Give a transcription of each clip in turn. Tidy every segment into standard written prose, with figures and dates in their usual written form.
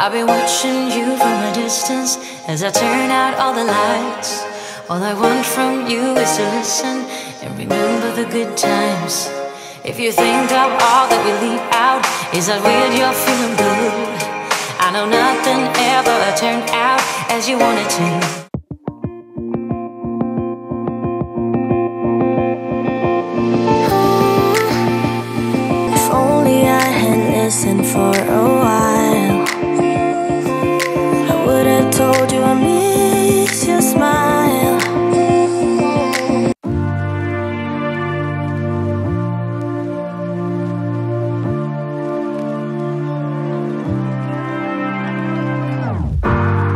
I've been watching you from a distance as I turn out all the lights. All I want from you is to listen and remember the good times. If you think of all that we leave out, is that weird you're feeling good? I know nothing ever turned out as you wanted to. Listen for a while, I would have told you I miss your smile.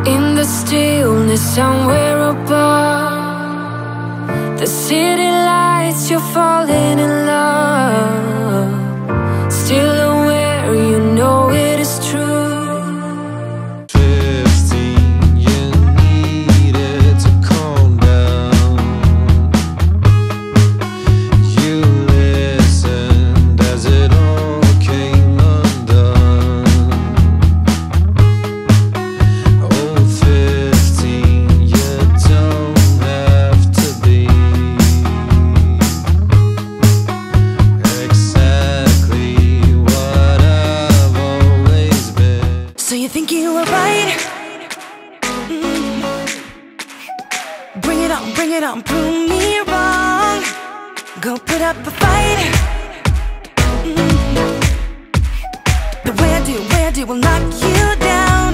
In the stillness somewhere above, the city lights, you're falling in love. Still you know it is true. 15, you needed to calm down. You listened as it all came undone. Oh, 15, you don't have to be exactly what I've always been. So you think you were right? Bring it on, prove me wrong. Go put up a fight. The way I do will knock you down.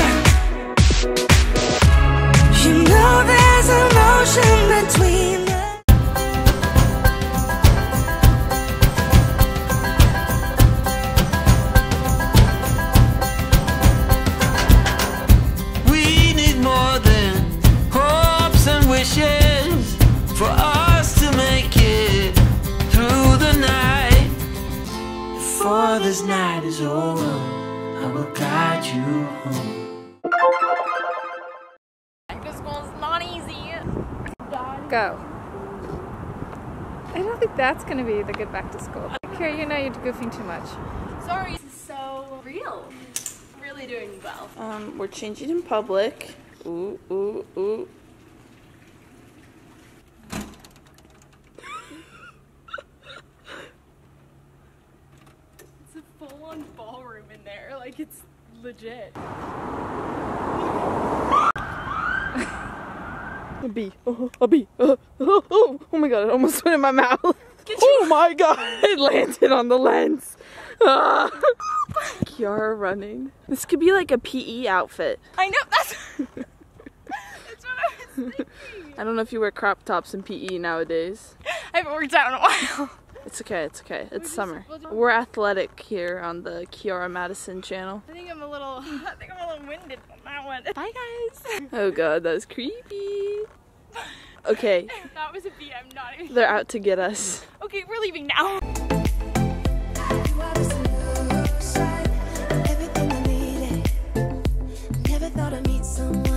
You know there's emotion between us. For us to make it through the night. Before this night is over, I will guide you home. Back to school's not easy. Go. I don't think that's gonna be the good back to school. Kiara, you know you're goofing too much. Sorry, this is so real. Really doing well. We're changing in public. Ooh, ooh, ooh. It's a full-on ballroom in there. Like, it's legit. A bee. A bee. Oh my god, it almost went in my mouth. Oh my god, it landed on the lens. Kiara running. This could be like a PE outfit. I know, that's what I was thinking. I don't know if you wear crop tops in PE nowadays. I haven't worked out in a while. It's okay, it's okay. It's summer. We're athletic here on the Madisen channel. I think I'm a little winded on that one. Bye guys. Oh god, that was creepy. Okay. That was a bee, I'm not even. They're out to get us. Okay, we're leaving now. Everything I needed. Never thought I'd meet someone